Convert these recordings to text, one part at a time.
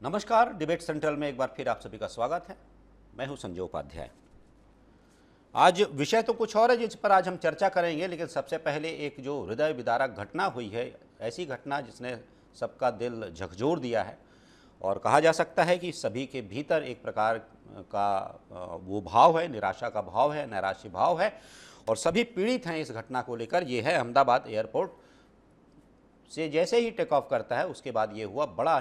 नमस्कार, debate central में एक बार फिर आप सभी का स्वागत है। मैं हूं संजय उपाध्याय। आज विषय तो कुछ और है जिस पर आज हम चर्चा करेंगे, लेकिन सबसे पहले एक जो हृदय विदारक घटना हुई है, ऐसी घटना जिसने सबका दिल झकझोर दिया है और कहा जा सकता है कि सभी के भीतर एक प्रकार का वो भाव है, निराशा का भाव है, नैराश्य भाव है और सभी पीड़ित हैं इस घटना को लेकर। ये है अहमदाबाद एयरपोर्ट से जैसे ही टेक ऑफ करता है उसके बाद ये हुआ बड़ा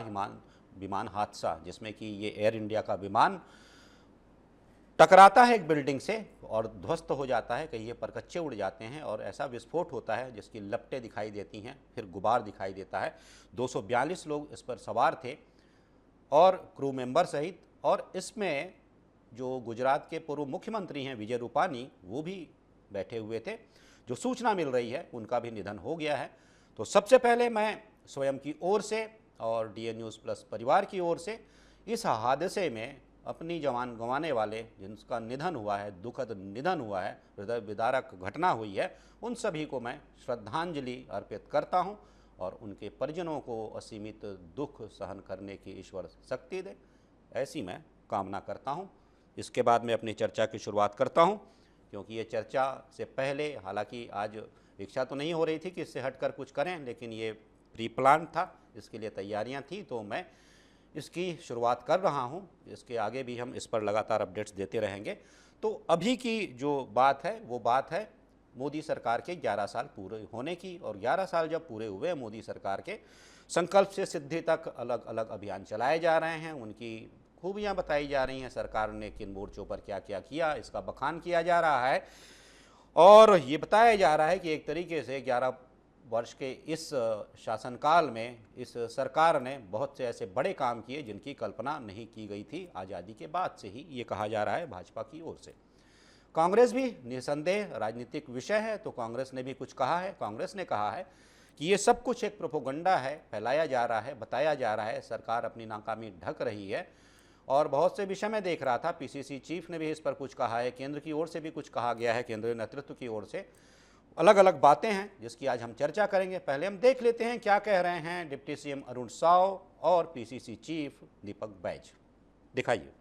विमान हादसा, जिसमें कि ये एयर इंडिया का विमान टकराता है एक बिल्डिंग से और ध्वस्त हो जाता है, कहीं ये परकच्चे उड़ जाते हैं और ऐसा विस्फोट होता है जिसकी लपटें दिखाई देती हैं, फिर गुबार दिखाई देता है। 242 लोग इस पर सवार थे और क्रू मेंबर सहित, और इसमें जो गुजरात के पूर्व मुख्यमंत्री हैं विजय रूपानी, वो भी बैठे हुए थे। जो सूचना मिल रही है उनका भी निधन हो गया है। तो सबसे पहले मैं स्वयं की ओर से और डीए न्यूज़ प्लस परिवार की ओर से इस हादसे में अपनी जान गंवाने वाले जिनका निधन हुआ है, दुखद निधन हुआ है, हृदय विदारक घटना हुई है, उन सभी को मैं श्रद्धांजलि अर्पित करता हूं और उनके परिजनों को असीमित दुख सहन करने की ईश्वर शक्ति दे, ऐसी मैं कामना करता हूं। इसके बाद मैं अपनी चर्चा की शुरुआत करता हूं, क्योंकि ये चर्चा से पहले, हालांकि आज इच्छा तो नहीं हो रही थी कि इससे हटकर कुछ करें, लेकिन ये प्री प्लान था, इसके लिए तैयारियां थी, तो मैं इसकी शुरुआत कर रहा हूं। इसके आगे भी हम इस पर लगातार अपडेट्स देते रहेंगे। तो अभी की जो बात है वो बात है मोदी सरकार के 11 साल पूरे होने की, और 11 साल जब पूरे हुए मोदी सरकार के, संकल्प से सिद्धि तक अलग अलग अभियान चलाए जा रहे हैं, उनकी खूबियाँ बताई जा रही हैं, सरकार ने किन मोर्चों पर क्या क्या किया इसका बखान किया जा रहा है और ये बताया जा रहा है कि एक तरीके से 11 वर्ष के इस शासनकाल में इस सरकार ने बहुत से ऐसे बड़े काम किए जिनकी कल्पना नहीं की गई थी आज़ादी के बाद से ही, ये कहा जा रहा है भाजपा की ओर से। कांग्रेस भी निसंदेह राजनीतिक विषय है, तो कांग्रेस ने भी कुछ कहा है। कांग्रेस ने कहा है कि ये सब कुछ एक प्रोपोगंडा है, फैलाया जा रहा है, बताया जा रहा है, सरकार अपनी नाकामी ढक रही है। और बहुत से विषय में देख रहा था, पीसीसी चीफ ने भी इस पर कुछ कहा है, केंद्र की ओर से भी कुछ कहा गया है, केंद्रीय नेतृत्व की ओर से अलग अलग बातें हैं जिसकी आज हम चर्चा करेंगे। पहले हम देख लेते हैं क्या कह रहे हैं डिप्टी सीएम अरुण साव और पीसीसी चीफ दीपक बैज। दिखाइए।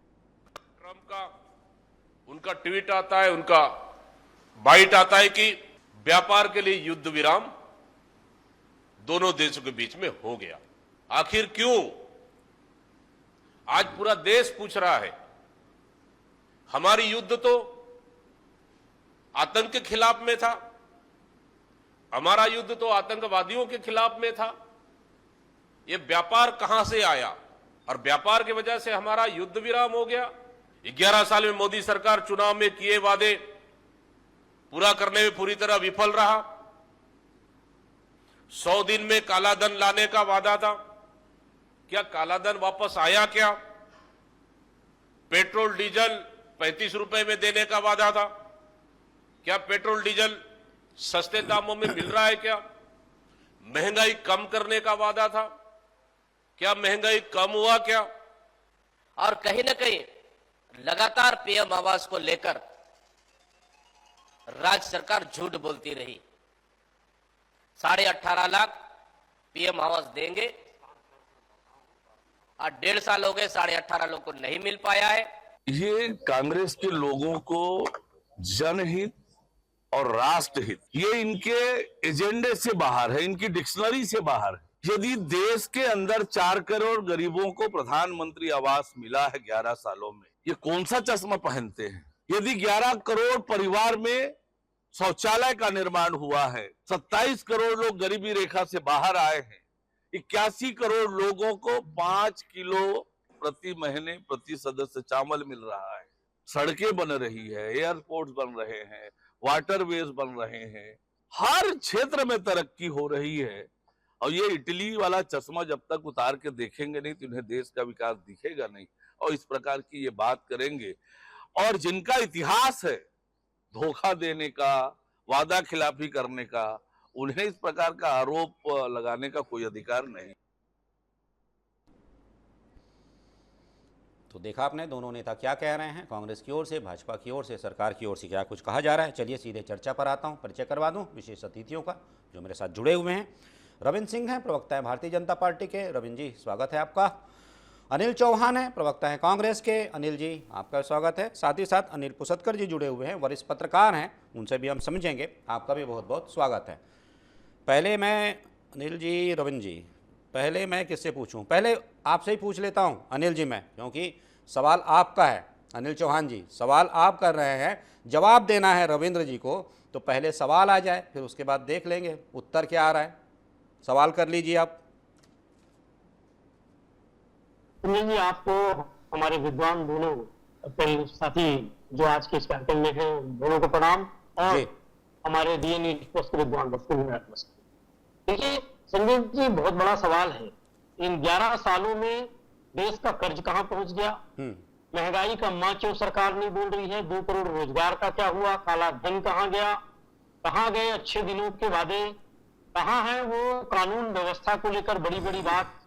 ट्रंप का उनका ट्वीट आता है, उनका बाइट आता है कि व्यापार के लिए युद्ध विराम दोनों देशों के बीच में हो गया। आखिर क्यों? आज पूरा देश पूछ रहा है। हमारी युद्ध तो आतंक के खिलाफ में था, हमारा युद्ध तो आतंकवादियों के खिलाफ में था। ये व्यापार कहां से आया और व्यापार की वजह से हमारा युद्ध विराम हो गया। 11 साल में मोदी सरकार चुनाव में किए वादे पूरा करने में पूरी तरह विफल रहा। 100 दिन में कालाधन लाने का वादा था, क्या कालाधन वापस आया? क्या पेट्रोल डीजल 35 रुपए में देने का वादा था, क्या पेट्रोल डीजल सस्ते दामों में मिल रहा है? क्या महंगाई कम करने का वादा था, क्या महंगाई कम हुआ? क्या और कहीं ना कहीं लगातार पीएम आवास को लेकर राज्य सरकार झूठ बोलती रही। 18.5 लाख पीएम आवास देंगे और 1.5 साल हो गए, 18.5 लोग को नहीं मिल पाया है। ये कांग्रेस के लोगों को जनहित और राष्ट्रहित, ये इनके एजेंडे से बाहर है, इनकी डिक्शनरी से बाहर है। यदि देश के अंदर 4 करोड़ गरीबों को प्रधानमंत्री आवास मिला है 11 सालों में, ये कौन सा चश्मा पहनते हैं? यदि 11 करोड़ परिवार में शौचालय का निर्माण हुआ है, 27 करोड़ लोग गरीबी रेखा से बाहर आए हैं, 81 करोड़ लोगों को 5 किलो प्रति महीने प्रति सदस्य चावल मिल रहा है, सड़कें बन रही है, एयरपोर्ट बन रहे हैं, वाटरवेज बन रहे हैं, हर क्षेत्र में तरक्की हो रही है। और ये इटली वाला चश्मा जब तक उतार के देखेंगे नहीं तो उन्हें देश का विकास दिखेगा नहीं, और इस प्रकार की ये बात करेंगे। और जिनका इतिहास है धोखा देने का, वादा खिलाफी करने का, उन्हें इस प्रकार का आरोप लगाने का कोई अधिकार नहीं। तो देखा आपने दोनों नेता क्या कह रहे हैं, कांग्रेस की ओर से, भाजपा की ओर से, सरकार की ओर से क्या कुछ कहा जा रहा है। चलिए सीधे चर्चा पर आता हूं। परिचय करवा दूं विशेष अतिथियों का जो मेरे साथ जुड़े हुए हैं। रविंद्र सिंह हैं, प्रवक्ता हैं भारतीय जनता पार्टी के। रविंद्र जी, स्वागत है आपका। अनिल चौहान हैं, प्रवक्ता हैं कांग्रेस के। अनिल जी, आपका स्वागत है। साथ ही साथ अनिल पुसतकर जी जुड़े हुए हैं, वरिष्ठ पत्रकार हैं, उनसे भी हम समझेंगे। आपका भी बहुत बहुत स्वागत है। पहले मैं अनिल जी, रविंद्र जी, पहले मैं किससे पूछूं? पहले आपसे ही पूछ लेता हूं अनिल जी, मैं, क्योंकि सवाल आपका है। अनिल चौहान जी, सवाल आप कर रहे हैं, जवाब देना है रविंद्र जी को, तो पहले सवाल आ जाए, फिर उसके बाद देख लेंगे उत्तर क्या आ रहा है। सवाल कर लीजिए आप। सुनील जी, आपको हमारे विद्वान दोनों अपने साथी जो आज के इस कार्यक्रम में हैं, दोनों को प्रणाम, और जी। हमारे डीएनए एक्सप्रेस के विद्वान दोस्तों को नमस्कार। देखिए संजय जी, बहुत बड़ा सवाल है, इन 11 सालों में देश का कर्ज कहां पहुंच गया, महंगाई का मां क्यों सरकार नहीं बोल रही है, 2 करोड़ रोजगार का क्या हुआ, काला धन कहां गया, कहां गए अच्छे दिनों के वादे, कहां है वो कानून व्यवस्था को लेकर बड़ी बड़ी बात,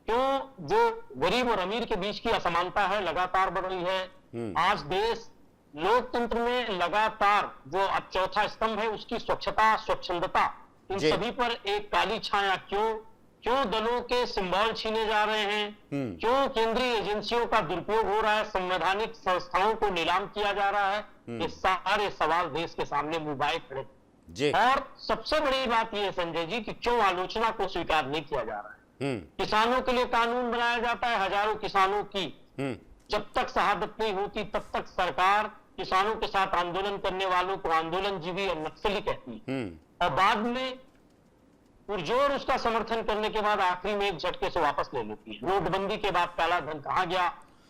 क्यों जो गरीब और अमीर के बीच की असमानता है लगातार बढ़ रही है। आज देश लोकतंत्र में लगातार जो अब चौथा स्तंभ है उसकी स्वच्छता, स्वच्छंदता, इन जी। सभी पर एक काली छाया क्यों दलों के सिंबल छीने जा रहे हैं, क्यों केंद्रीय एजेंसियों का दुरुपयोग हो रहा है, संवैधानिक संस्थाओं को नीलाम किया जा रहा है, ये सारे सवाल देश के सामने मुबाए खड़े। जी। और सबसे बड़ी बात यह है संजय जी कि क्यों आलोचना को स्वीकार नहीं किया जा रहा है। किसानों के लिए कानून बनाया जाता है, हजारों किसानों की जब तक शहादत नहीं होती तब तक सरकार किसानों के साथ आंदोलन करने वालों को आंदोलनजीवी और नक्सली कहती है, और बाद में पुरजोर उसका समर्थन करने के बाद आखिरी में एक झटके से वापस ले लेती है। नोटबंदी के बाद काला धन कहां गया,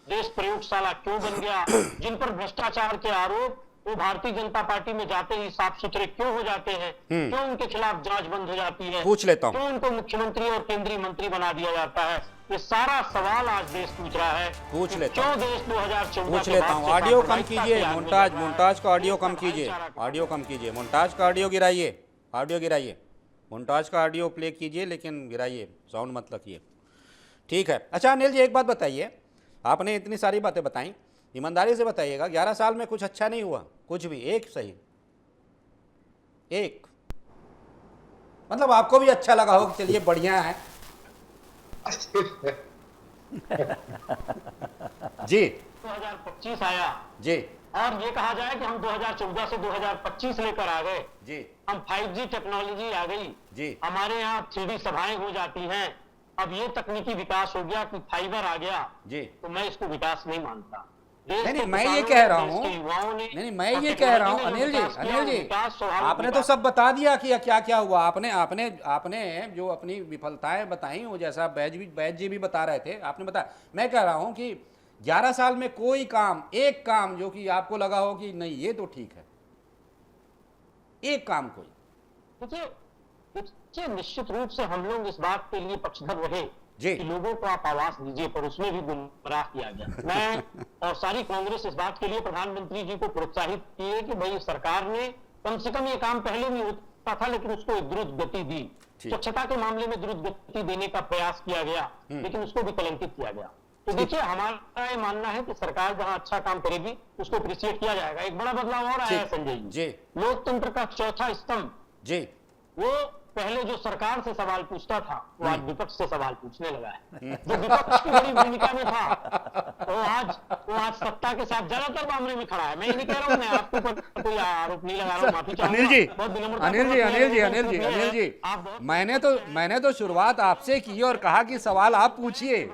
देश प्रयोगशाला क्यों बन गया, जिन पर भ्रष्टाचार के आरोप वो भारतीय जनता पार्टी में जाते ही साफ सुथरे क्यों हो जाते हैं, क्यों उनके खिलाफ जांच बंद हो जाती है, पूछ लेता हूं। क्यों उनको मुख्यमंत्री और केंद्रीय मंत्री बना दिया जाता है, ये सारा सवाल आज देश पूछ रहा है। पूछ लेता क्यों देश 2014 पूछ लेता हूँ। ऑडियो कम कीजिए, मोन्टाज का ऑडियो कम कीजिए, ऑडियो कम कीजिए, मोन्टाज का ऑडियो गिराइए, ऑडियो गिराइए, मोन्टाज का ऑडियो प्ले कीजिए लेकिन गिराइए, साउंड मत रखिए। ठीक है। अच्छा अनिल जी, एक बात बताइए, आपने इतनी सारी बातें बताई, ईमानदारी से बताइएगा, 11 साल में कुछ अच्छा नहीं हुआ? कुछ भी एक सही, एक मतलब आपको भी अच्छा लगा हो कि चलिए बढ़िया है। जी 2025 आया जी और ये कहा जाए कि हम 2014 से 2025 लेकर आ गए जी हम 5G टेक्नोलॉजी आ गई जी हमारे यहाँ 3D सभाएं हो जाती हैं, अब ये तकनीकी विकास हो गया कि फाइबर आ गया, जी। तो मैं इसको विकास नहीं मानता। नहीं, मैं ये कह रहा हूँ, नहीं, मैं ये कह रहा हूँ अनिल जी, आपने तो सब बता दिया कि क्या क्या हुआ। आपने जो अपनी विफलताएं बताई, वो जैसा बैज जी भी बता रहे थे, आपने बताया। मैं कह रहा हूँ कि 11 साल में कोई काम, एक काम जो कि आपको लगा हो कि नहीं ये तो ठीक है, एक काम कोई। देखिए निश्चित रूप से हम लोग इस बात के लिए पक्षधर रहे जी। कि लोगों को आप आवाज दीजिए, पर उसमें भी गुमराह किया गया। मैं और सारी कांग्रेस इस बात के लिए प्रधानमंत्री जी को प्रोत्साहित किए कि भाई सरकार ने कम से कम ये काम पहले भी होता था लेकिन उसको एक द्रुत गति दी। स्वच्छता के मामले में द्रुत गति देने का प्रयास किया गया लेकिन उसको भी कलंकित किया गया। तो देखिए हमारा ये मानना है कि सरकार जहां अच्छा काम करेगी उसको अप्रिशिएट किया जाएगा। एक बड़ा बदलाव और आया है संजय जी, लोकतंत्र का चौथा स्तंभ जी, वो पहले जो सरकार से सवाल पूछता था वो आज विपक्ष से सवाल पूछने लगा है। जो विपक्ष की बड़ी भूमिका में था वो आज सत्ता के साथ ज्यादातर मामले में खड़ा है। मैं ये नहीं कह रहा हूँ, मैं आपके ऊपर कोई आरोप नहीं लगा रहा हूँ, माफी चाहूंगा। अनिल जी, मैंने तो शुरुआत आपसे की और कहा कि सवाल आप पूछिए।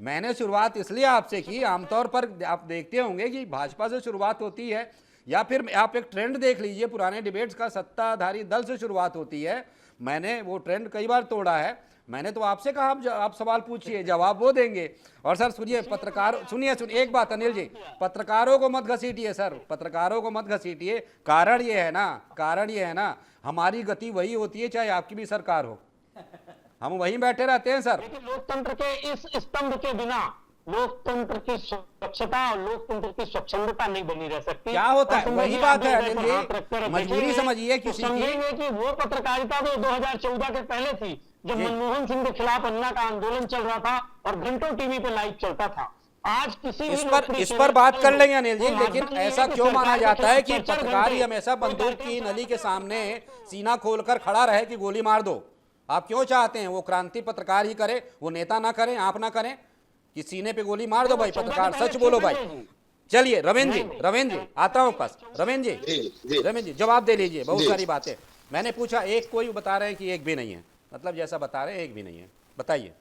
मैंने शुरुआत इसलिए आपसे की, आमतौर पर आप देखते होंगे कि भाजपा से शुरुआत होती है या फिर आप एक ट्रेंड देख लीजिए पुराने डिबेट्स का, सत्ताधारी दल से शुरुआत होती है। मैंने वो ट्रेंड कई बार तोड़ा है। मैंने तो आपसे कहा आप सवाल पूछिए, जवाब वो देंगे। और सर सुनिए, पत्रकार सुनिए एक बात अनिल जी, पत्रकारों को मत घसीटिए सर, पत्रकारों को मत घसीटिए। कारण ये है ना हमारी गति वही होती है चाहे आपकी भी सरकार हो, हम वहीं बैठे रहते हैं सर। लोकतंत्र के इस स्तंभ के बिना लोकतंत्र की स्वच्छता और लोकतंत्र की स्वच्छंदता नहीं बनी रह सकती। क्या होता है, वही बात है अनिल जी, मजबूरी समझिए किसी की। समझेंगे कि वो पत्रकारिता तो 2014 के पहले थी जब मनमोहन सिंह के खिलाफ अन्ना का आंदोलन चल रहा था और घंटों टीवी पे लाइव चलता था। आज किसी इस पर बात कर लेंगे अनिल जी, लेकिन ऐसा क्यों माना जाता है कि पत्रकार ही हमेशा बंदूक की नली के सामने सीना खोलकर खड़ा रहे कि गोली मार दो? आप क्यों चाहते हैं वो क्रांति पत्रकार ही करे, वो नेता ना करें, आप ना करें कि सीने पे गोली मार दो भाई पत्रकार, सच बोलो भाई। चलिए रविंद्र जी आता हूँ पास। रविंद्र जी जवाब दे लीजिए, बहुत सारी बातें मैंने पूछा, एक कोई बता रहे हैं कि एक भी नहीं है, मतलब जैसा बता रहे हैं एक भी नहीं है, बताइए।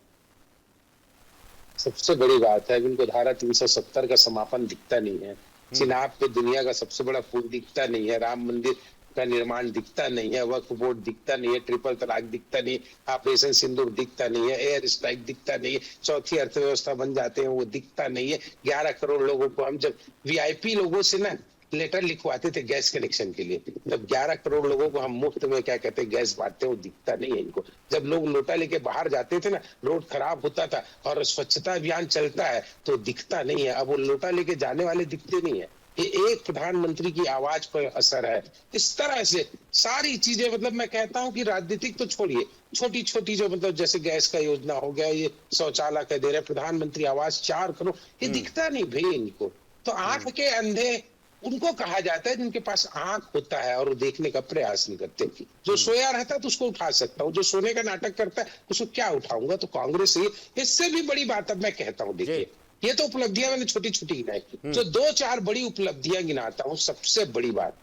सबसे बड़ी बात है इनको धारा 370 का समापन दिखता नहीं है, चिनाब पे दुनिया का सबसे बड़ा पुल दिखता नहीं है, राम मंदिर का निर्माण दिखता नहीं है, वक्फ बोर्ड दिखता नहीं है, ट्रिपल तलाक दिखता नहीं है, ऑपरेशन सिंदूर दिखता नहीं है, एयर स्ट्राइक दिखता नहीं है, चौथी अर्थव्यवस्था बन जाते हैं वो दिखता नहीं है। 11 करोड़ लोगों को हम जब वीआईपी लोगों से ना लेटर लिखवाते थे गैस कनेक्शन के लिए, जब 11 करोड़ लोगों को हम मुफ्त में क्या कहते हैं गैस बांटते हैं, वो दिखता नहीं है इनको। जब लोग लोटा लेके बाहर जाते थे ना, रोड खराब होता था और स्वच्छता अभियान चलता है तो दिखता नहीं है। अब वो लोटा लेके जाने वाले दिखते नहीं है। ये एक प्रधानमंत्री की आवाज पर असर है। इस तरह से सारी चीजें, मतलब मैं कहता हूं कि राजनीतिक तो छोड़िए, छोटी छोटी जो मतलब जैसे गैस का योजना हो गया, ये शौचालय का दे रहे, प्रधानमंत्री आवास 4 करोड़, ये दिखता नहीं भाई इनको। तो आंख के अंधे उनको कहा जाता है जिनके पास आंख होता है और वो देखने का प्रयास नहीं करते। जो सोया रहता है तो उसको उठा सकता हूँ, जो सोने का नाटक करता है उसको क्या उठाऊंगा। तो कांग्रेस इससे भी बड़ी बात अब मैं कहता हूँ, देखिए ये तो उपलब्धियां मैंने छोटी छोटी गिनाई, जो 2-4 बड़ी उपलब्धियां गिनाता हूँ। सबसे बड़ी बात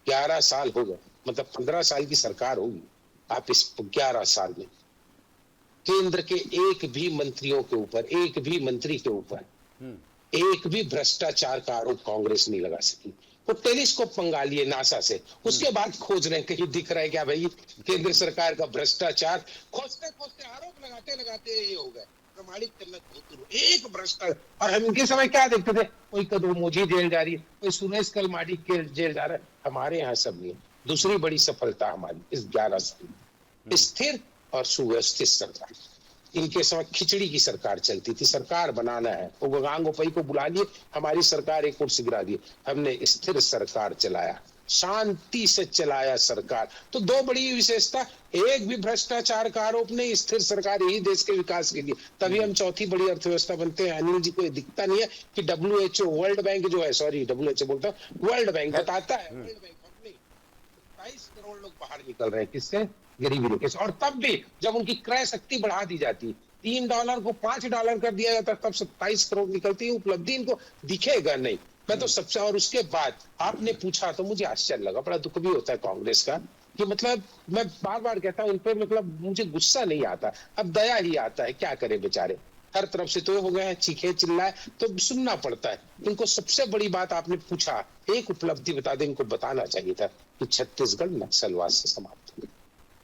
11 साल हो गए, मतलब 15 साल की सरकार होगी, आप इस 11 साल में केंद्र के एक भी मंत्रियों के ऊपर, एक भी मंत्री के ऊपर एक भी भ्रष्टाचार का आरोप कांग्रेस नहीं लगा सकी। वो टेलीस्कोप मंगा लिए नासा से, उसके बाद खोज रहे हैं कहीं दिख रहा है क्या भाई केंद्र सरकार का भ्रष्टाचार। खोजते खोजते आरोप लगाते लगाते ये हो गए, प्रमाणित करना बहुत दूर। एक भ्रष्टाचार, और हम इनके समय क्या देखते थे, कोई कदमोजी जेल जा रही है, कोई सुरेश कलमाडी जेल जा रहा है। हमारे यहाँ सब नहीं है। दूसरी बड़ी सफलता हमारी इस 11 साल, स्थिर और सुव्यवस्थित सरकार। इनके समय खिचड़ी की सरकार चलती थी, सरकार बनाना है, वो गंगांग गोपई को बुला लिए, हमारी सरकार एक कुर्सी गिरा दी। हमने स्थिर सरकार चलाया, शांति से चलाया सरकार। तो 2 बड़ी विशेषता, एक भी भ्रष्टाचार का आरोप नहीं, स्थिर सरकार, यही देश के विकास के लिए। तभी हम चौथी बड़ी अर्थव्यवस्था बनते हैं। अनिल जी को दिखता नहीं है कि WHO वर्ल्ड बैंक जो है, सॉरी WHO बोलता हूँ, वर्ल्ड बैंक बताता है, वर्ल्ड बैंक 22 करोड़ लोग बाहर निकल रहे हैं, किससे, गरीबी रेखा से। और तब भी जब उनकी क्रय शक्ति बढ़ा दी जाती, $3 को $5 कर दिया जाता, तब 27 करोड़ निकलती है। उपलब्धि इनको दिखेगा नहीं। मैं तो सबसे, और उसके बाद आपने पूछा तो मुझे आश्चर्य लगा, बड़ा दुख भी होता है कांग्रेस का कि मतलब मैं बार बार कहता हूं इन पे, मतलब मुझे गुस्सा नहीं आता, अब दया ही आता है। क्या करे बेचारे, हर तरफ से तो हो गए हैं, चीखे चिल्लाए तो सुनना पड़ता है इनको। सबसे बड़ी बात आपने पूछा, एक उपलब्धि बता दें, इनको बताना चाहिए था कि छत्तीसगढ़ नक्सलवाद से समाप्त हो गया।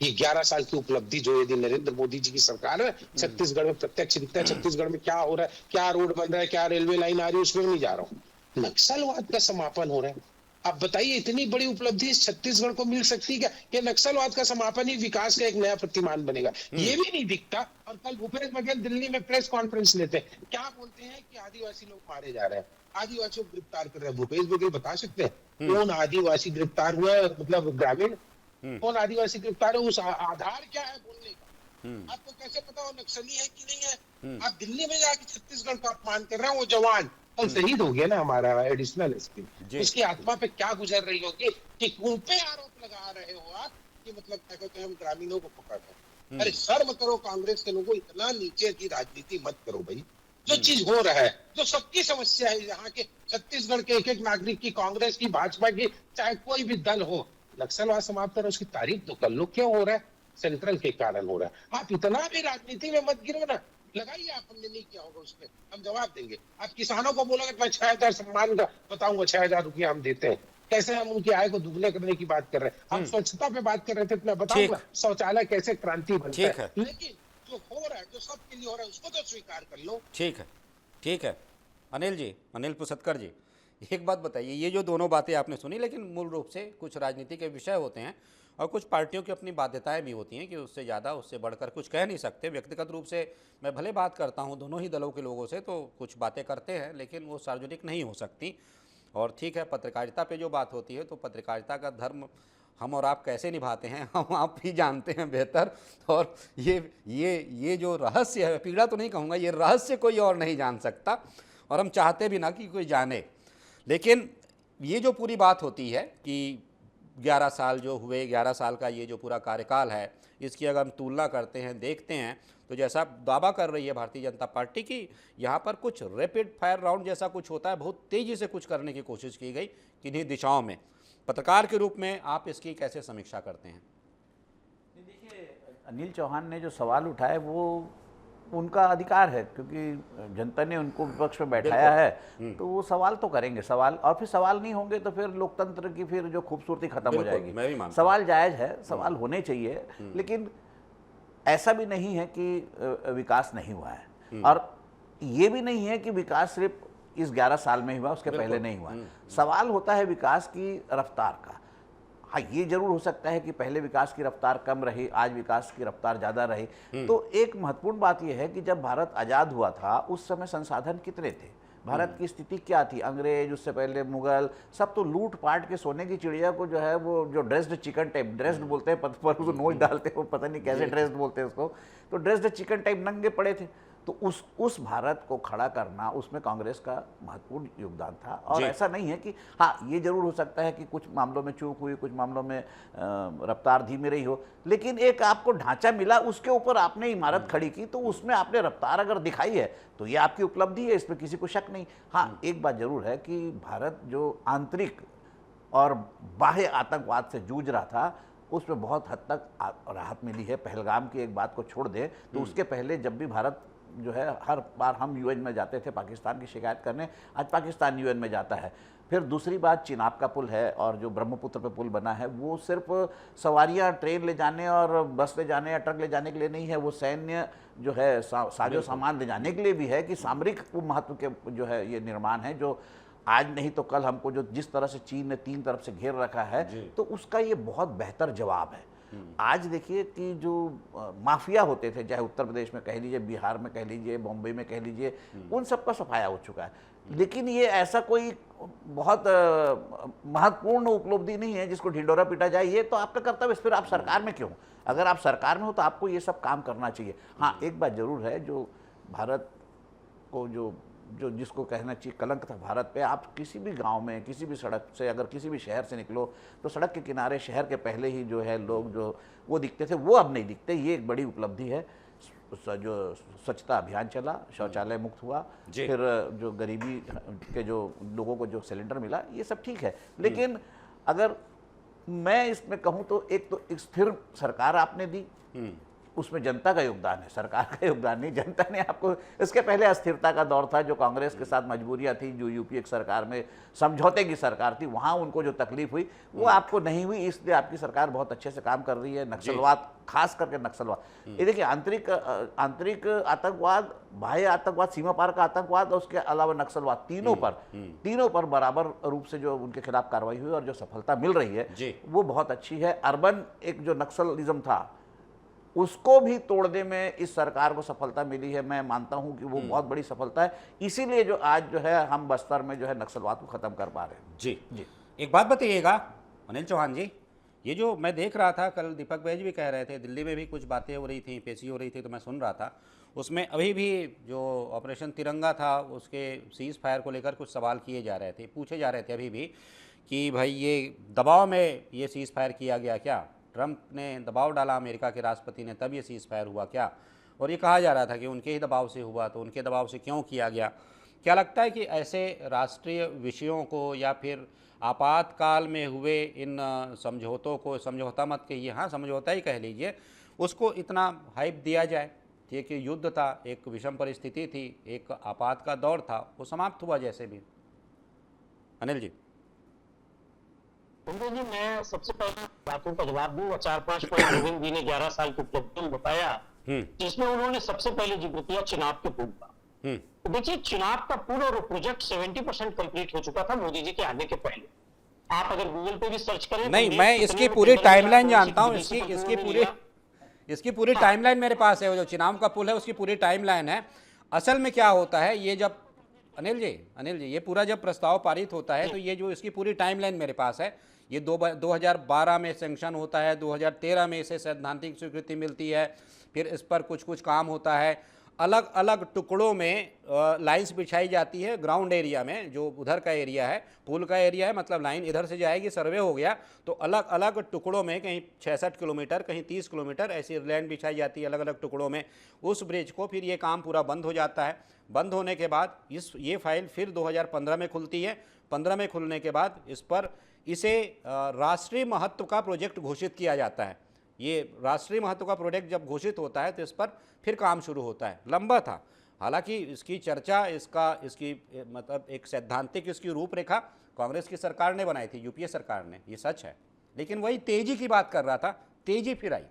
ये 11 साल की उपलब्धि जो यदि नरेंद्र मोदी जी की सरकार है, छत्तीसगढ़ में प्रत्यक्ष दिखता है। छत्तीसगढ़ में क्या हो रहा है, क्या रोड बन रहा है, क्या रेलवे लाइन आ रही है, उसमें नहीं जा रहा हूँ। नक्सलवाद का समापन हो रहा है। अब बताइए इतनी बड़ी उपलब्धि इस छत्तीसगढ़ को मिल सकती है क्या? ये नक्सलवाद का समापन ही विकास का एक नया प्रतिमान बनेगा, ये भी नहीं दिखता। और कल भूपेश बघेल दिल्ली में प्रेस कॉन्फ्रेंस लेते हैं, क्या बोलते हैं कि आदिवासी लोग मारे जा रहे हैं, आदिवासियों को गिरफ्तार कर रहे हैं। भूपेश बघेल बता सकते हैं कौन आदिवासी गिरफ्तार हुआ है, मतलब ग्रामीण कौन आदिवासी गिरफ्तार है? उस आधार क्या है बोलने का? आपको कैसे पता वो नक्सली है कि नहीं है? आप दिल्ली में जाके छत्तीसगढ़ का अपमान कर रहे हैं। वो जवान कल शहीद हो गया ना, हमारा एडिशनल एसपी, उसकी आत्मा पे क्या गुजर रही होगी कि उन पे आरोप लगा रहे हो आप कि मतलब क्या कहते हैं हम ग्रामीणों को पकड़ रहे हैं। अरे शर्म करो कांग्रेस के लोगों, इतना नीचे की राजनीति मत करो भाई। जो चीज हो रहा है, जो सबकी समस्या है यहाँ के छत्तीसगढ़ के एक एक नागरिक की, कांग्रेस की, भाजपा की, चाहे कोई भी दल हो, नक्सलवाद समाप्त करो, उसकी तारीफ तो कर लो। क्यों हो रहा है? सेंट्रल के कारण हो रहा है। आप इतना भी राजनीति में मत गिरो ना, लगाइए आप, हमने नहीं किया होगा उस पर, हम जवाब देंगे। आप किसानों को बोलोगे मैं 6000 सम्मान का बताऊंगा, 6000 रुपया हम देते हैं, कैसे हम उनकी आय को दुगने करने की बात कर रहे हैं। हम स्वच्छता पे बात कर रहे थे, मैं बताऊंगा शौचालय कैसे क्रांति बनता है। लेकिन जो हो रहा है, जो सबके लिए हो रहा है, उसको तो स्वीकार कर लो। ठीक है अनिल जी, अनिल पुसतकर जी, एक बात बताइए, ये जो दोनों बातें आपने सुनी, लेकिन मूल रूप से कुछ राजनीति के विषय होते हैं और कुछ पार्टियों की अपनी बाध्यताएं भी होती हैं कि उससे ज़्यादा, उससे बढ़कर कुछ कह नहीं सकते। व्यक्तिगत रूप से मैं भले बात करता हूं दोनों ही दलों के लोगों से, तो कुछ बातें करते हैं, लेकिन वो सार्वजनिक नहीं हो सकती। और ठीक है, पत्रकारिता पे जो बात होती है, तो पत्रकारिता का धर्म हम और आप कैसे निभाते हैं, हम आप भी जानते हैं बेहतर। और ये जो रहस्य है, पीड़ा तो नहीं कहूँगा, ये रहस्य कोई और नहीं जान सकता, और हम चाहते भी ना कि कोई जाने। लेकिन ये जो पूरी बात होती है कि 11 साल जो हुए, 11 साल का ये जो पूरा कार्यकाल है, इसकी अगर हम तुलना करते हैं, देखते हैं, तो जैसा दावा कर रही है भारतीय जनता पार्टी की, यहाँ पर कुछ रैपिड फायर राउंड जैसा कुछ होता है, बहुत तेज़ी से कुछ करने की कोशिश की गई किन्हीं दिशाओं में। पत्रकार के रूप में आप इसकी कैसे समीक्षा करते हैं? देखिए, अनिल चौहान ने जो सवाल उठाए वो उनका अधिकार है, क्योंकि जनता ने उनको विपक्ष में बैठाया है, तो वो सवाल तो करेंगे सवाल, और फिर सवाल नहीं होंगे तो फिर लोकतंत्र की फिर जो खूबसूरती खत्म हो जाएगी। मैं भी मानता हूं। सवाल जायज है, सवाल होने चाहिए, लेकिन ऐसा भी नहीं है कि विकास नहीं हुआ है, और ये भी नहीं है कि विकास सिर्फ इस 11 साल में हुआ, उसके पहले नहीं हुआ। सवाल होता है विकास की रफ्तार का। हाँ, ये जरूर हो सकता है कि पहले विकास की रफ्तार कम रही, आज विकास की रफ्तार ज़्यादा रही। तो एक महत्वपूर्ण बात यह है कि जब भारत आज़ाद हुआ था उस समय संसाधन कितने थे, भारत की स्थिति क्या थी, अंग्रेज, उससे पहले मुगल, सब तो लूट पाट के सोने की चिड़िया को जो है वो जो ड्रेस्ड चिकन टाइप, ड्रेस्ड बोलते हैं पर उसको नोच डालते हैं, वो पता नहीं कैसे ड्रेस्ड बोलते हैं उसको, तो ड्रेस्ड चिकन टाइप नंगे पड़े थे। तो उस भारत को खड़ा करना, उसमें कांग्रेस का महत्वपूर्ण योगदान था। और ऐसा नहीं है कि हाँ, ये जरूर हो सकता है कि कुछ मामलों में चूक हुई, कुछ मामलों में रफ्तार धीमी रही हो, लेकिन एक आपको ढांचा मिला, उसके ऊपर आपने इमारत खड़ी की, तो उसमें आपने रफ्तार अगर दिखाई है तो ये आपकी उपलब्धि है, इसमें किसी को शक नहीं। हाँ, एक बात जरूर है कि भारत जो आंतरिक और बाह्य आतंकवाद से जूझ रहा था, उसमें बहुत हद तक राहत मिली है। पहलगाम की एक बात को छोड़ दें तो उसके पहले जब भी भारत जो है, हर बार हम यूएन में जाते थे पाकिस्तान की शिकायत करने, आज पाकिस्तान यूएन में जाता है। फिर दूसरी बात, चिनाब का पुल है और जो ब्रह्मपुत्र पे पुल बना है, वो सिर्फ सवारियां ट्रेन ले जाने और बस ले जाने या ट्रक ले जाने के लिए नहीं है, वो सैन्य जो है साजो सामान ले जाने के लिए भी है, कि सामरिक महत्व के जो है ये निर्माण है, जो आज नहीं तो कल हमको जो जिस तरह से चीन ने 3 तरफ से घेर रखा है, तो उसका ये बहुत बेहतर जवाब है। आज देखिए कि जो माफिया होते थे, चाहे उत्तर प्रदेश में कह लीजिए, बिहार में कह लीजिए, बॉम्बे में कह लीजिए, उन सब का सफाया हो चुका है। लेकिन ये ऐसा कोई बहुत महत्वपूर्ण उपलब्धि नहीं है जिसको ढिंडोरा पीटा जाए। ये तो आपका कर्तव्य, फिर आप सरकार में क्यों? अगर आप सरकार में हो तो आपको ये सब काम करना चाहिए। हाँ, एक बात जरूर है, जो भारत को जो जिसको कहना चाहिए कलंक था भारत पे, आप किसी भी गांव में, किसी भी सड़क से, अगर किसी भी शहर से निकलो तो सड़क के किनारे शहर के पहले ही जो है लोग जो वो दिखते थे, वो अब नहीं दिखते। ये एक बड़ी उपलब्धि है। जो स्वच्छता अभियान चला, शौचालय मुक्त हुआ, फिर जो गरीबी के जो लोगों को जो सिलेंडर मिला, ये सब ठीक है। लेकिन अगर मैं इसमें कहूँ तो एक स्थिर सरकार आपने दी, उसमें जनता का योगदान है, सरकार का योगदान नहीं। जनता ने आपको, इसके पहले अस्थिरता का दौर था, जो कांग्रेस के साथ मजबूरियां थी, जो यूपीए की सरकार में समझौते की सरकार थी, वहां उनको जो तकलीफ हुई वो आपको नहीं हुई, इसलिए आपकी सरकार बहुत अच्छे से काम कर रही है। नक्सलवाद, खास करके नक्सलवाद, ये देखिए, आंतरिक आतंकवाद, बाह्य आतंकवाद, सीमा पार का आतंकवाद और उसके अलावा नक्सलवाद, तीनों पर बराबर रूप से जो उनके खिलाफ कार्रवाई हुई और जो सफलता मिल रही है वो बहुत अच्छी है। अर्बन एक जो नक्सलिज्म था उसको भी तोड़ने में इस सरकार को सफलता मिली है। मैं मानता हूं कि वो बहुत बड़ी सफलता है, इसीलिए जो आज जो है हम बस्तर में जो है नक्सलवाद को खत्म कर पा रहे हैं। जी, एक बात बताइएगा अनिल चौहान जी, ये जो मैं देख रहा था, कल दीपक बैज भी कह रहे थे, दिल्ली में भी कुछ बातें हो रही थी, पेशी हो रही थी, तो मैं सुन रहा था, उसमें अभी भी जो ऑपरेशन तिरंगा था उसके सीज फायर को लेकर कुछ सवाल किए जा रहे थे, पूछे जा रहे थे अभी भी कि भाई ये दबाव में ये सीज फायर किया गया क्या, ट्रंप ने दबाव डाला अमेरिका के राष्ट्रपति ने, तब ये सीज फायर हुआ क्या? और ये कहा जा रहा था कि उनके ही दबाव से हुआ, तो उनके दबाव से क्यों किया गया? क्या लगता है कि ऐसे राष्ट्रीय विषयों को या फिर आपातकाल में हुए इन समझौतों को, समझौता मत कहिए, हाँ समझौता ही कह लीजिए, उसको इतना हाइप दिया जाए? ये कि युद्ध था, एक विषम परिस्थिति थी, एक आपात का दौर था, वो समाप्त हुआ जैसे भी। अनिल जी। जी, मैं सबसे पहले बातों का जवाब दूं। 4-5 पॉइंट गोविंद जी ने 11 साल की उपलब्धियों बताया, जिसमें उन्होंने सबसे पहले जिक्र किया चिनाब के पुल का। तो देखिए, चिनाब का पुल और प्रोजेक्ट 70% कंप्लीट हो चुका था मोदी जी के आने के पहले। आप अगर गूगल पे भी सर्च करें, नहीं, मैं इसकी पूरी टाइमलाइन जानता हूँ, इसकी पूरी टाइमलाइन मेरे पास है। वो जो चिनाब का पुल है उसकी पूरी टाइमलाइन है। असल में क्या होता है, ये जब अनिल जी ये पूरा जब प्रस्ताव पारित होता है तो ये जो इसकी पूरी टाइमलाइन मेरे पास है, ये 2012 में सैंक्शन होता है, 2013 में इसे सैद्धांतिक स्वीकृति मिलती है, फिर इस पर कुछ काम होता है। अलग अलग टुकड़ों में लाइंस बिछाई जाती है ग्राउंड एरिया में, जो उधर का एरिया है, पुल का एरिया है, मतलब लाइन इधर से जाएगी, सर्वे हो गया तो अलग अलग टुकड़ों में, कहीं 66 किलोमीटर, कहीं 30 किलोमीटर ऐसी लाइन बिछाई जाती है अलग अलग टुकड़ों में उस ब्रिज को। फिर ये काम पूरा बंद हो जाता है। बंद होने के बाद ये फाइल फिर 2015 में खुलती है। 15 में खुलने के बाद इसे राष्ट्रीय महत्व का प्रोजेक्ट घोषित किया जाता है। ये राष्ट्रीय महत्व का प्रोजेक्ट जब घोषित होता है तो इस पर फिर काम शुरू होता है। लंबा था, हालांकि इसकी चर्चा, इसकी मतलब एक सैद्धांतिक इसकी रूपरेखा कांग्रेस की सरकार ने बनाई थी, यूपीए सरकार ने, ये सच है। लेकिन वही तेजी की बात कर रहा था, तेजी फिर आई।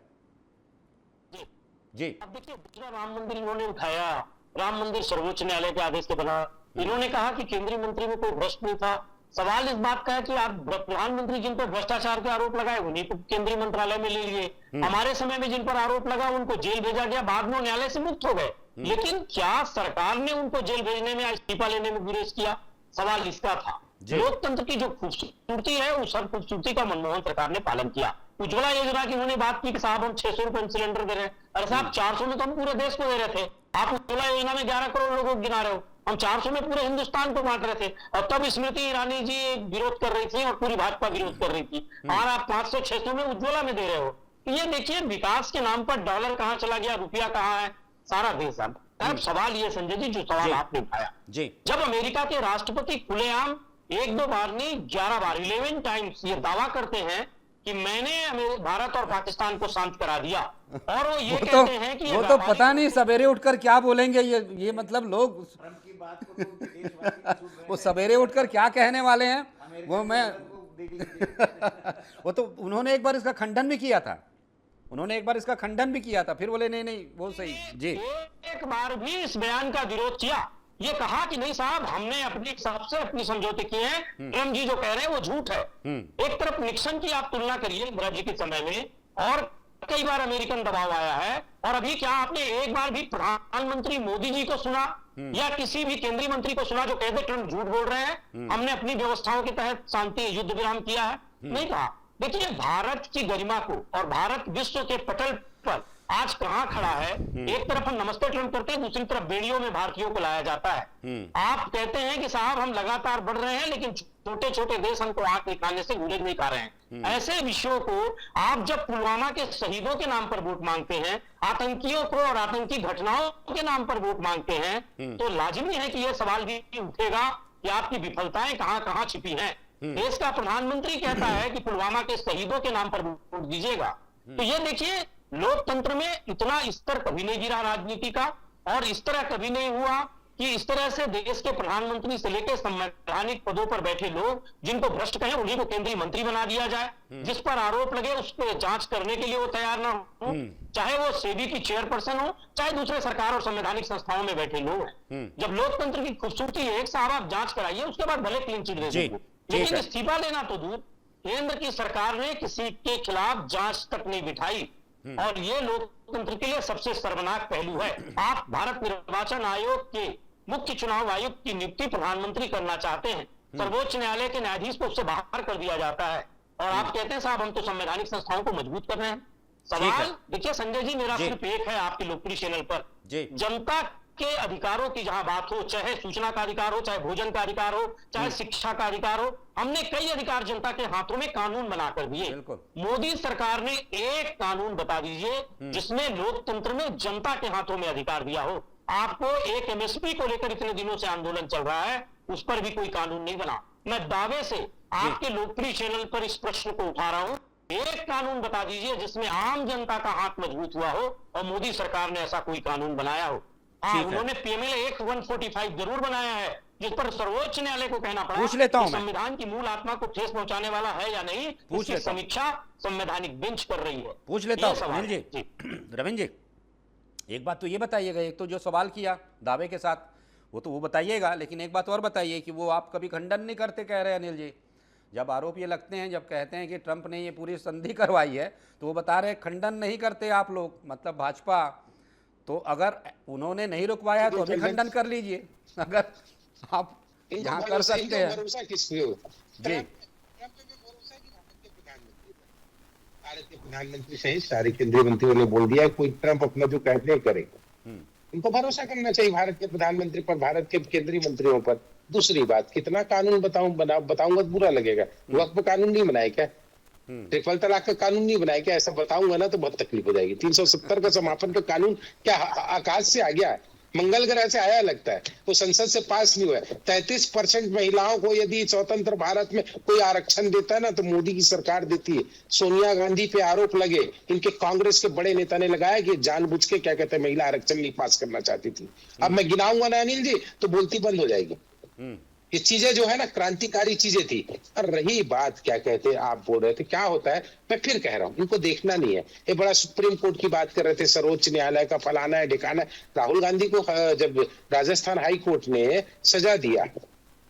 जी अब देखिए, दूसरा राम मंदिर इन्होंने उठाया, राम मंदिर सर्वोच्च न्यायालय के आदेश से बना। इन्होंने कहा कि केंद्रीय मंत्री में कोई भ्रष्ट नहीं था। सवाल इस बात का है कि आप प्रधानमंत्री जिन पर भ्रष्टाचार के आरोप लगाए उन्हीं को केंद्रीय मंत्रालय में ले लिए। हमारे समय में जिन पर आरोप लगा उनको जेल भेजा गया, बाद में न्यायालय से मुक्त हो गए। लेकिन क्या सरकार ने उनको जेल भेजने में, इस्तीफा लेने में गुरेज किया? सवाल इसका था। लोकतंत्र की जो खूबसूरती है उस हर खूबसूरती का मनमोहन सरकार ने पालन किया। उज्ज्वला योजना की उन्होंने बात की कि साहब हम 600 रुपए सिलेंडर दे रहे हैं। अरे साहब 400 में तो हम पूरे देश को दे रहे थे। आप उज्ज्वला योजना में 11 करोड़ लोगों को गिना रहे हो, हम 400 में पूरे हिंदुस्तान को बांट रहे थे। और तब स्मृति ईरानी जी विरोध कर रही थी और पूरी भाजपा विरोध कर रही थी, और आप 500-600 में उज्ज्वला में दे रहे हो। ये देखिए, विकास के नाम पर डॉलर कहां चला गया, रुपया कहां है, सारा देश। अब सवाल ये संजय जी, जो सवाल आपने उठाया, जब अमेरिका के राष्ट्रपति खुलेआम 1-2 बार नहीं 11 बार 11 टाइम्स ये दावा करते हैं कि मैंने भारत और पाकिस्तान को शांत करा दिया, और वो ये कहते हैं कि वो तो पता नहीं सवेरे उठकर क्या बोलेंगे ये मतलब लोग वो सवेरे उठकर क्या कहने वाले हैं वो मैं वो तो उन्होंने एक बार इसका खंडन भी किया था, फिर बोले नहीं वो सही। जी एक बार भी इस बयान का विरोध किया, ये कहा कि नहीं साहब हमने अपने हिसाब से अपनी समझौते किए हैं, ट्रम्प जी जो कह रहे हैं वो झूठ है। एक तरफ निक्सन की आप तुलना करिए इंदिरा जी के समय में, और कई बार अमेरिकन दबाव आया है, और अभी क्या आपने एक बार भी प्रधानमंत्री मोदी जी को सुना या किसी भी केंद्रीय मंत्री को सुना जो कहते ट्रम्प झूठ बोल रहे हैं, हमने अपनी व्यवस्थाओं के तहत शांति युद्ध विराम किया है? नहीं कहा। देखिए, भारत की गरिमा को और भारत विश्व के पटल पर आज कहां खड़ा है। एक तरफ हम नमस्ते ट्रम्प करते हैं, दूसरी तरफ बेड़ियों में भारतीयों को लाया जाता है। आप कहते हैं कि साहब हम लगातार बढ़ रहे हैं, लेकिन छोटे छोटे देश हमको आंख दिखाने से गुरेज नहीं खा रहे हैं। ऐसे विषयों को आप जब पुलवामा के शहीदों के नाम पर वोट मांगते हैं, आतंकियों को और आतंकी घटनाओं के नाम पर वोट मांगते हैं, तो लाजिमी है कि यह सवाल भी उठेगा कि आपकी विफलताएं कहां कहां छिपी हैं। देश का प्रधानमंत्री कहता है कि पुलवामा के शहीदों के नाम पर वोट दीजिएगा। तो ये देखिए, लोकतंत्र में इतना स्तर कभी नहीं गिरा राजनीति का, और इस तरह कभी नहीं हुआ कि इस तरह से देश के प्रधानमंत्री से लेकर संवैधानिक पदों पर बैठे लोग जिनको भ्रष्ट कहें उन्हीं को केंद्रीय मंत्री बना दिया जाए। जिस पर आरोप लगे उस पर जांच करने के लिए वो तैयार ना हो, चाहे वो सेबी की चेयरपर्सन हो, चाहे दूसरे सरकार और संवैधानिक संस्थाओं में बैठे लोग हैं। जब लोकतंत्र की खूबसूरती है, एक साहब आप जांच कराइए, उसके बाद भले क्लीन चिट दे दीजिए, लेकिन इस्तीफा लेना तो दूर, केंद्र की सरकार ने किसी के खिलाफ जांच तक नहीं बिठाई, और ये लोकतंत्र के लिए सबसे शर्मनाक पहलू है। आप भारत निर्वाचन आयोग के मुख्य चुनाव आयुक्त की नियुक्ति प्रधानमंत्री करना चाहते हैं, सर्वोच्च न्यायालय के न्यायाधीश को उससे बाहर कर दिया जाता है, और आप कहते हैं साहब हम तो संवैधानिक संस्थाओं को मजबूत कर रहे हैं। सवाल देखिए संजय जी, मेरा सिर्फ एक है आपके लोकप्रिय चैनल पर, जनता के अधिकारों की जहां बात हो, चाहे सूचना का अधिकार हो, चाहे भोजन का अधिकार हो, चाहे शिक्षा का अधिकार हो, हमने कई अधिकार जनता के हाथों में कानून बनाकर दिए। मोदी सरकार ने एक कानून बता दीजिए जिसमें लोकतंत्र में जनता के हाथों में अधिकार दिया हो। आपको एक एमएसपी को लेकर इतने दिनों से आंदोलन चल रहा है, उस पर भी कोई कानून नहीं बना। मैं दावे से आपके लोकप्रिय चैनल पर इस प्रश्न को उठा रहा हूं, एक कानून बता दीजिए जिसमें आम जनता का हाथ मजबूत हुआ हो और मोदी सरकार ने ऐसा कोई कानून बनाया हो। हाँ, उन्होंने पीएमएलए एक्ट 145 जरूर बनाया है, जिस पर सर्वोच्च न्यायालय को कहना पड़ा पूछ लेता हूं, संविधान की मूल आत्मा को ठेस पहुंचाने वाला है या नहीं, इसकी समीक्षा संवैधानिक बेंच कर रही है। पूछ लेता हूं रविंद्र जी, एक बात तो ये बताइएगा, एक तो जो सवाल किया दावे के साथ वो बताइएगा, लेकिन एक बात और बताइए कि वो आप कभी खंडन नहीं करते, कह रहे हैं अनिल जी, जब आरोप ये लगते हैं, जब कहते हैं कि ट्रंप ने ये पूरी संधि करवाई है, तो वो बता रहे खंडन नहीं करते आप लोग, मतलब भाजपा। तो अगर उन्होंने नहीं रुकवाया तो अभी खंडन कर लीजिए, अगर आप यहाँ कर सकते हैं। भरोसा किस पे होता जी, भारत के प्रधानमंत्री सहित सारे केंद्रीय मंत्रियों ने बोल दिया कोई ट्रंप अपना जो कहते हैं करेगा। इनको भरोसा करना चाहिए भारत के प्रधानमंत्री पर, भारत के केंद्रीय मंत्रियों पर। दूसरी बात, कितना कानून बताऊंगा तो बुरा लगेगा। वक्फ कानून नहीं बनाए क्या? ट्रिपल तलाक का कानून नहीं बनाया क्या? ऐसा बताऊंगा ना तो बहुत तकलीफ हो जाएगी। 370 का समापन का कानून क्या आकाश से आ गया? मंगल ग्रह से आया लगता है। वो संसद से पास नहीं हुआ है। 33% महिलाओं को यदि स्वतंत्र भारत में कोई आरक्षण देता है ना तो मोदी की सरकार देती है। सोनिया गांधी पे आरोप लगे, इनके कांग्रेस के बड़े नेता ने लगाया कि जानबूझ के क्या कहते हैं महिला आरक्षण नहीं पास करना चाहती थी। अब मैं गिनाऊंगा ना अनिल जी तो बोलती बंद हो जाएगी। ये चीजें जो है ना क्रांतिकारी चीजें थी। और रही बात क्या कहते हैं, आप बोल रहे थे क्या होता है, मैं फिर कह रहा हूं इनको देखना नहीं है। ये बड़ा सुप्रीम कोर्ट की बात कर रहे थे, सर्वोच्च न्यायालय का फलाना है ढिकाना है। राहुल गांधी को जब राजस्थान हाई कोर्ट ने सजा दिया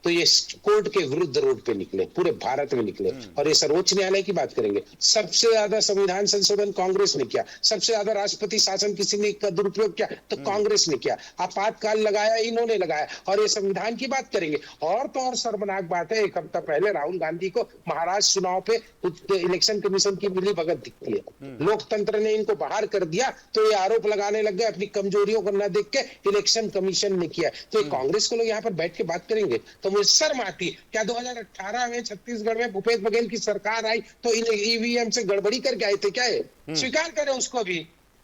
तो ये कोर्ट के विरुद्ध रोड पे निकले, पूरे भारत में निकले। और ये सर्वोच्च न्यायालय की बात करेंगे, सबसे ज्यादा संविधान संशोधन कांग्रेस ने किया, सबसे ज्यादा राष्ट्रपति शासन किसी ने का दुरुपयोग किया तो कांग्रेस ने किया, आपातकाल लगाया इन्होंने लगाया। और ये संविधान की बात करेंगे और तो और शर्मनाक बात है, एक हफ्ता पहले राहुल गांधी को महाराष्ट्र चुनाव पे इलेक्शन कमीशन की मिली भगत दिखती है। लोकतंत्र ने इनको बाहर कर दिया तो ये आरोप लगाने लग गए अपनी कमजोरियों को न देख के इलेक्शन कमीशन ने किया। तो ये कांग्रेस को लोग यहाँ पर बैठ के बात करेंगे तो मुझे शर्म आती। क्या 2018 में छत्तीसगढ़ में भूपेश बघेल की सरकार आई तो ईवीएम से गड़बड़ी करके आए थे क्या? ये स्वीकार करें उसको भी।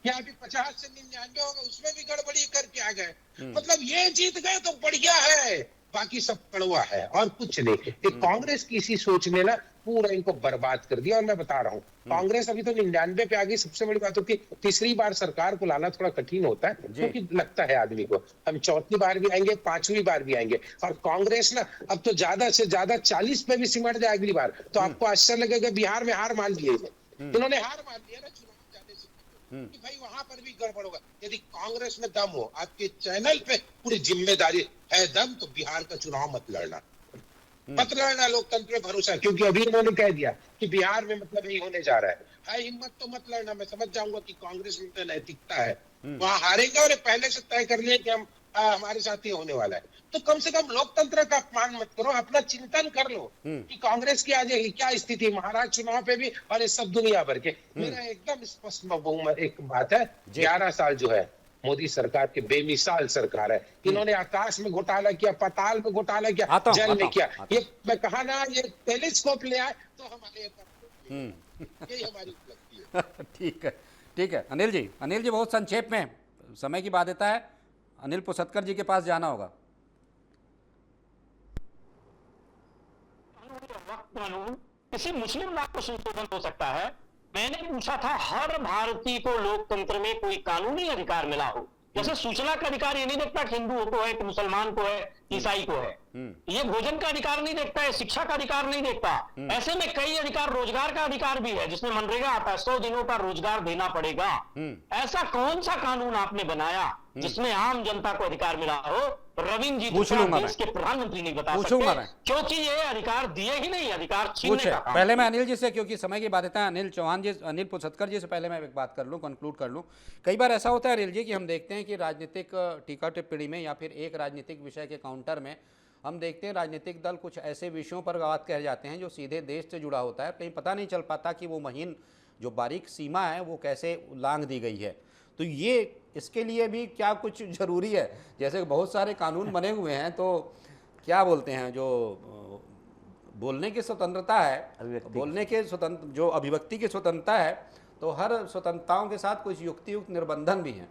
या अभी 50 से 99 होगा उसमें भी गड़बड़ी करके आ गए। मतलब ये जीत गए तो बढ़िया है, बाकी सब कड़वा है और कुछ नहीं। ये कांग्रेस की इसी सोच ने ना पूरा इनको बर्बाद कर दिया। और मैं बता रहा हूँ कांग्रेस अभी तो 99 पे आ गई। सबसे बड़ी बात होती है तीसरी बार सरकार को लाना थोड़ा कठिन होता है क्योंकि लगता है आदमी को हम चौथी बार भी आएंगे, पांचवी बार भी आएंगे। और कांग्रेस ना अब तो ज्यादा से ज्यादा 40 पे भी सिमट जाए अगली बार तो आपको आश्चर्य लगेगा बिहार में हार मान लिए इन्होंने, हार मान लिया ना चुनाव जाने से कि भाई वहां पर भी गड़बड़ होगा। यदि कांग्रेस में दम हो, आपके चैनल पे पूरी जिम्मेदारी है दम, तो बिहार का चुनाव मत लड़ना, मत लड़ना। लोकतंत्र में भरोसा, क्योंकि अभी इन्होंने कह दिया कि बिहार में मतलब यही होने जा रहा है। हिम्मत तो मत लड़ना। मैं समझ जाऊंगा कि कांग्रेस में तो नैतिकता है, वहां हारेंगे और पहले से तय कर लिया कि हम हमारे साथ ये होने वाला है। तो कम से कम लोकतंत्र का अपमान मत करो, अपना चिंतन कर लो कि कांग्रेस की आज क्या स्थिति, महाराष्ट्र चुनाव पे भी और ये सब दुनिया भर के। मेरा एकदम स्पष्ट एक बात है, 11 साल जो है मोदी सरकार के बेमिसाल सरकार है। इन्होंने आकाश में घोटाला किया, पाताल में घोटाला किया, जल में किया। ये मैं कहा ना ये टेलीस्कोप ले आए तो हमारे यही हमारी उपलब्धि है। ठीक है, ठीक है अनिल जी बहुत संक्षेप में, समय की बाध्यता है, अनिल पुसतकर जी के पास जाना होगा। कानून किसी मुस्लिम लॉ को संशोधन हो सकता है। मैंने पूछा था हर भारतीय को लोकतंत्र में कोई कानूनी अधिकार मिला हो। जैसे सूचना का अधिकार ये नहीं देखता कि हिंदू को है कि मुसलमान को है, ईसाई को है। ये भोजन का अधिकार नहीं देखता है, शिक्षा का अधिकार नहीं देखता। ऐसे में कई अधिकार, रोजगार का अधिकार भी है जिसमें मनरेगा आता है, 100 दिनों का रोजगार देना पड़ेगा। ऐसा कौन सा कानून आपने बनाया जिसमें आम जनता को अधिकार मिला हो? रविंद्र जी देश के प्रधानमंत्री नहीं बता सकते क्योंकि ये अधिकार दिए ही नहीं, अधिकार छीनने का काम। पहले मैं अनिल जी से, क्योंकि समय की बाध्यता है, अनिल चौहान जी, अनिल पुसतकर जी से पहले मैं एक बात कर लूं, कंक्लूड कर लूं। कई बार ऐसा होता है अनिल जी कि हम देखते हैं कि राजनीतिक टीका टिप्पणी में या फिर एक राजनीतिक विषय के काउंटर में हम देखते हैं राजनीतिक दल कुछ ऐसे विषयों पर बात कह जाते हैं जो सीधे देश से जुड़ा होता है, कहीं पता नहीं चल पाता कि वो महीन जो बारीक सीमा है वो कैसे लांघ दी गई है। तो ये इसके लिए भी क्या कुछ ज़रूरी है? जैसे बहुत सारे कानून बने हुए हैं तो क्या बोलते हैं, जो बोलने की स्वतंत्रता है, बोलने के स्वतंत्र, जो अभिव्यक्ति की स्वतंत्रता है, तो हर स्वतंत्रताओं के साथ कुछ युक्तियुक्त निर्बंधन भी हैं।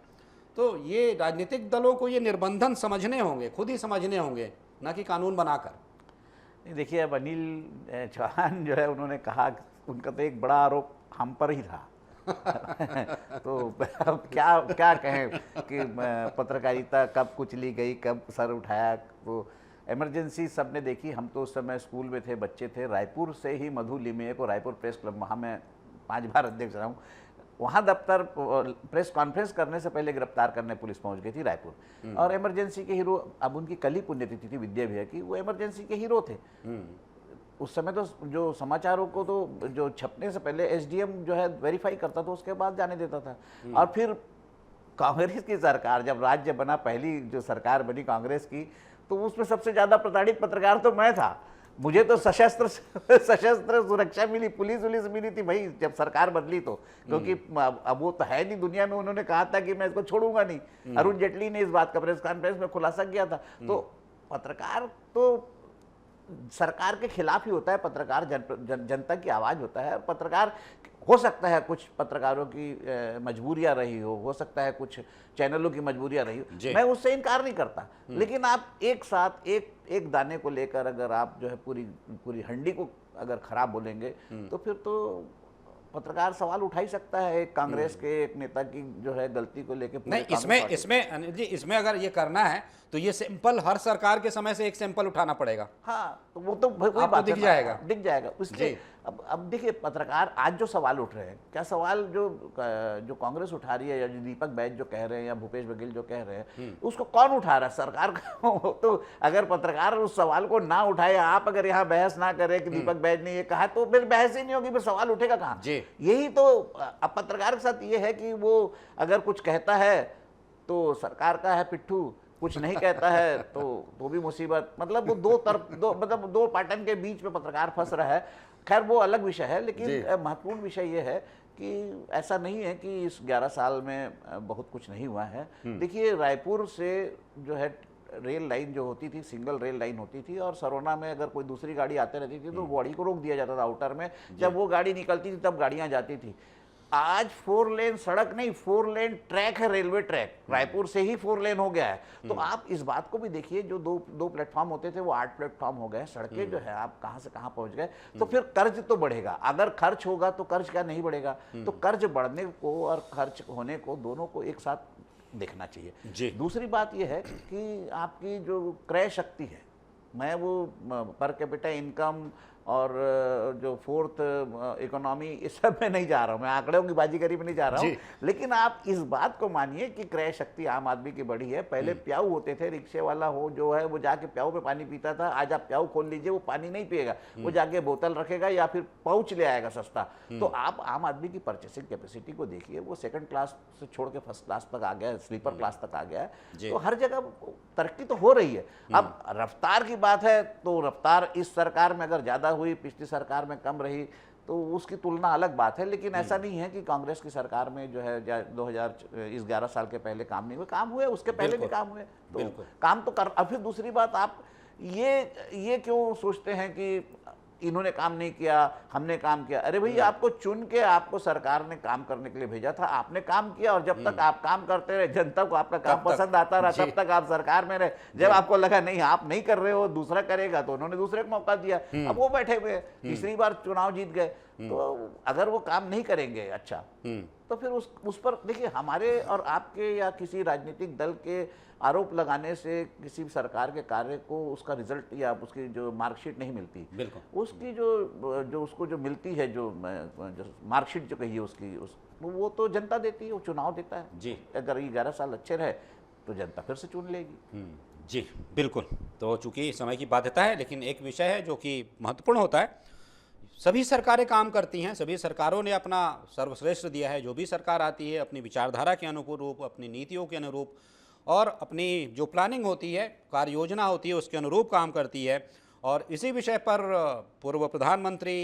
तो ये राजनीतिक दलों को ये निर्बंधन समझने होंगे, खुद ही समझने होंगे, ना कि कानून बनाकर। देखिए अब अनिल चौहान जो है उन्होंने कहा, उनका तो एक बड़ा आरोप हम पर ही था। तो अब क्या कहें कि पत्रकारिता कब कुचली गई, कब सर उठाया। तो इमरजेंसी सबने देखी। हम तो उस समय स्कूल में थे, बच्चे थे। रायपुर से ही मधु लिमये को रायपुर प्रेस क्लब, वहाँ मैं 5 बार अध्यक्ष रहा हूँ, वहाँ दफ्तर प्रेस कॉन्फ्रेंस करने से पहले गिरफ्तार करने पुलिस पहुँच गई थी रायपुर। और इमरजेंसी के हीरो, अब उनकी कल ही पुण्यतिथि थी विद्या भैया की, वो इमरजेंसी के हीरो थे। उस समय तो जो समाचारों को तो जो छपने से पहले एसडीएम जो है वेरीफाई करता था, उसके बाद जाने देता था। और फिर कांग्रेस की सरकार जब राज्य बना, पहली जो सरकार बनी कांग्रेस की, तो उसमें सबसे ज़्यादा प्रताड़ित पत्रकार तो मैं था। मुझे तो सशस्त्र सुरक्षा मिली, पुलिस मिली थी भाई जब सरकार बदली तो, क्योंकि अब वो तो है नहीं दुनिया में। उन्होंने कहा था कि मैं इसको छोड़ूंगा नहीं। अरुण जेटली ने इस बात का प्रेस कॉन्फ्रेंस में खुलासा किया था। तो पत्रकार तो सरकार के खिलाफ ही होता है, पत्रकार जनता की आवाज होता है। पत्रकार हो सकता है कुछ पत्रकारों की मजबूरियां रही हो सकता है कुछ चैनलों की मजबूरियां रही हो, मैं उससे इनकार नहीं करता। लेकिन आप एक साथ एक दाने को लेकर अगर आप जो है पूरी हंडी को अगर खराब बोलेंगे तो फिर तो पत्रकार सवाल उठा ही सकता है एक कांग्रेस के एक नेता की जो है गलती को लेकर। नहीं, इसमें अनिल जी, इसमें अगर ये करना है तो ये सैंपल हर सरकार के समय से एक सैंपल उठाना पड़ेगा। हाँ, तो वो तो वही बात दिख जाएगा उसके। अब देखिए पत्रकार आज जो सवाल उठ रहे हैं, क्या सवाल जो कांग्रेस उठा रही है या जो दीपक बैज जो कह रहे हैं या भूपेश बघेल जो कह रहे हैं, उसको कौन उठा रहा है? सरकार तो अगर पत्रकार उस सवाल को ना उठाए, आप अगर यहाँ बहस ना करें कि दीपक बैज ने ये कहा, तो फिर बहस ही नहीं होगी, फिर सवाल उठेगा कहाँ? यही तो अब पत्रकार के साथ ये है कि वो अगर कुछ कहता है तो सरकार का है पिट्ठू, कुछ नहीं कहता है तो भी मुसीबत। मतलब वो दो पाटन के बीच में पत्रकार फंस रहा है। खैर वो अलग विषय है, लेकिन महत्वपूर्ण विषय ये है कि ऐसा नहीं है कि इस 11 साल में बहुत कुछ नहीं हुआ है। देखिए रायपुर से जो है रेल लाइन जो होती थी, सिंगल रेल लाइन होती थी, और सरोना में अगर कोई दूसरी गाड़ी आते रहती थी तो गाड़ी को रोक दिया जाता था आउटर में। जब वो गाड़ी निकलती थी तब गाड़ियां जाती थी। आज 4 लेन सड़क नहीं, 4 लेन ट्रैक है, रेलवे ट्रैक। रायपुर से ही 4 लेन हो गया है। तो आप इस बात को भी देखिए, जो दो प्लेटफॉर्म होते थे वो 8 प्लेटफॉर्म हो गए। सड़कें जो है आप कहां से कहां पहुंच गए। तो फिर कर्ज तो बढ़ेगा, अगर खर्च होगा तो कर्ज क्या नहीं बढ़ेगा? तो कर्ज बढ़ने को और खर्च होने को दोनों को एक साथ देखना चाहिए। दूसरी बात यह है कि आपकी जो क्रय शक्ति है, मैं वो पर कैपिटा इनकम और जो 4th इकोनॉमी इस सब में नहीं जा रहा हूँ, मैं आंकड़ों की बाजीगरी में नहीं जा रहा हूँ। लेकिन आप इस बात को मानिए कि क्रय शक्ति आम आदमी की बढ़ी है। पहले प्याऊ होते थे, रिक्शे वाला हो जो है वो जाके प्याऊ पे पानी पीता था। आज आप प्याऊ खोल लीजिए, वो पानी नहीं पिएगा, वो जाके बोतल रखेगा या फिर पाउच ले आएगा सस्ता। तो आप आम आदमी की परचेसिंग कैपेसिटी को देखिए, वो 2nd क्लास से छोड़ के 1st क्लास तक आ गया है, स्लीपर क्लास तक आ गया है। तो हर जगह तरक्की तो हो रही है। अब रफ्तार की बात है तो रफ्तार इस सरकार में अगर ज्यादा हुई, पिछली सरकार में कम रही, तो उसकी तुलना अलग बात है। लेकिन ऐसा नहीं है कि कांग्रेस की सरकार में जो है 11 साल के पहले काम नहीं हुए, काम हुए, उसके पहले भी काम हुए। तो काम तो कर। अब फिर दूसरी बात, आप ये क्यों सोचते हैं कि इन्होंने काम नहीं किया, हमने काम किया? अरे भाई, आपको चुन के आपको सरकार ने काम करने के लिए भेजा था, आपने काम किया, और जब तक आप काम करते रहे, जनता को आपका काम पसंद आता रहा, तब तक आप सरकार में रहे। जब आपको लगा नहीं आप नहीं कर रहे हो, दूसरा करेगा, तो उन्होंने दूसरे को मौका दिया। अब वो बैठे हुए, तीसरी बार चुनाव जीत गए। तो अगर वो काम नहीं करेंगे अच्छा, तो फिर उस पर देखिए, हमारे और आपके या किसी राजनीतिक दल के आरोप लगाने से किसी भी सरकार के कार्य को उसका रिजल्ट या उसकी जो मार्कशीट नहीं मिलती। बिल्कुल। उसकी जो उसको जो मिलती है, जो मार्कशीट जो कहिए उसकी, वो तो जनता देती है, वो चुनाव देता है जी। अगर ये 11 साल अच्छे रहे तो जनता फिर से चुन लेगी। जी बिल्कुल। तो चूंकि समय की बाध्यता है, लेकिन एक विषय है जो कि महत्वपूर्ण होता है। सभी सरकारें काम करती हैं, सभी सरकारों ने अपना सर्वश्रेष्ठ दिया है। जो भी सरकार आती है अपनी विचारधारा के अनुरूप, अपनी नीतियों के अनुरूप और अपनी जो प्लानिंग होती है, कार्य योजना होती है, उसके अनुरूप काम करती है। और इसी विषय पर पूर्व प्रधानमंत्री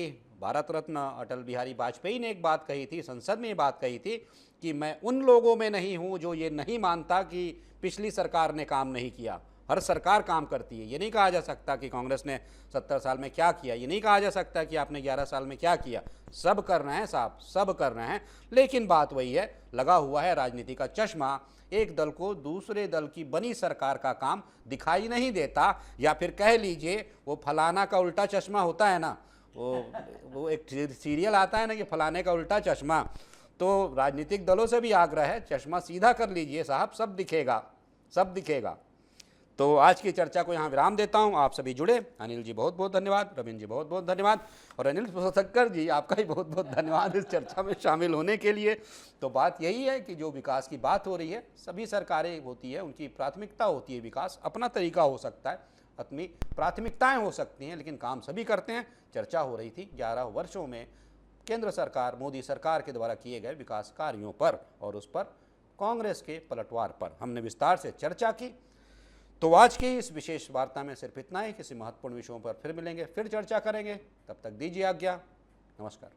भारत रत्न अटल बिहारी वाजपेयी ने एक बात कही थी, संसद में ये बात कही थी कि मैं उन लोगों में नहीं हूँ जो ये नहीं मानता कि पिछली सरकार ने काम नहीं किया। हर सरकार काम करती है। ये नहीं कहा जा सकता कि कांग्रेस ने 70 साल में क्या किया, ये नहीं कहा जा सकता कि आपने 11 साल में क्या किया। सब कर रहे हैं साहब, सब कर रहे हैं। लेकिन बात वही है, लगा हुआ है राजनीति का चश्मा। एक दल को दूसरे दल की बनी सरकार का काम दिखाई नहीं देता, या फिर कह लीजिए वो फलाना का उल्टा चश्मा होता है ना, वो एक सीरियल आता है ना कि फलाने का उल्टा चश्मा। तो राजनीतिक दलों से भी आग्रह है, चश्मा सीधा कर लीजिए साहब, सब दिखेगा, सब दिखेगा। तो आज की चर्चा को यहाँ विराम देता हूँ। आप सभी जुड़े, अनिल जी बहुत बहुत धन्यवाद, रविंद्र जी बहुत बहुत धन्यवाद, और अनिल शक्कर जी आपका भी बहुत बहुत धन्यवाद इस चर्चा में शामिल होने के लिए। तो बात यही है कि जो विकास की बात हो रही है, सभी सरकारें होती है, उनकी प्राथमिकता होती है विकास। अपना तरीका हो सकता है, अपनी प्राथमिकताएं हो सकती हैं, लेकिन काम सभी करते हैं। चर्चा हो रही थी 11 वर्षों में केंद्र सरकार, मोदी सरकार के द्वारा किए गए विकास कार्यों पर और उस पर कांग्रेस के पलटवार पर हमने विस्तार से चर्चा की। तो आज की इस विशेष वार्ता में सिर्फ इतना ही। किसी महत्वपूर्ण विषयों पर फिर मिलेंगे, फिर चर्चा करेंगे। तब तक दीजिए आज्ञा। नमस्कार।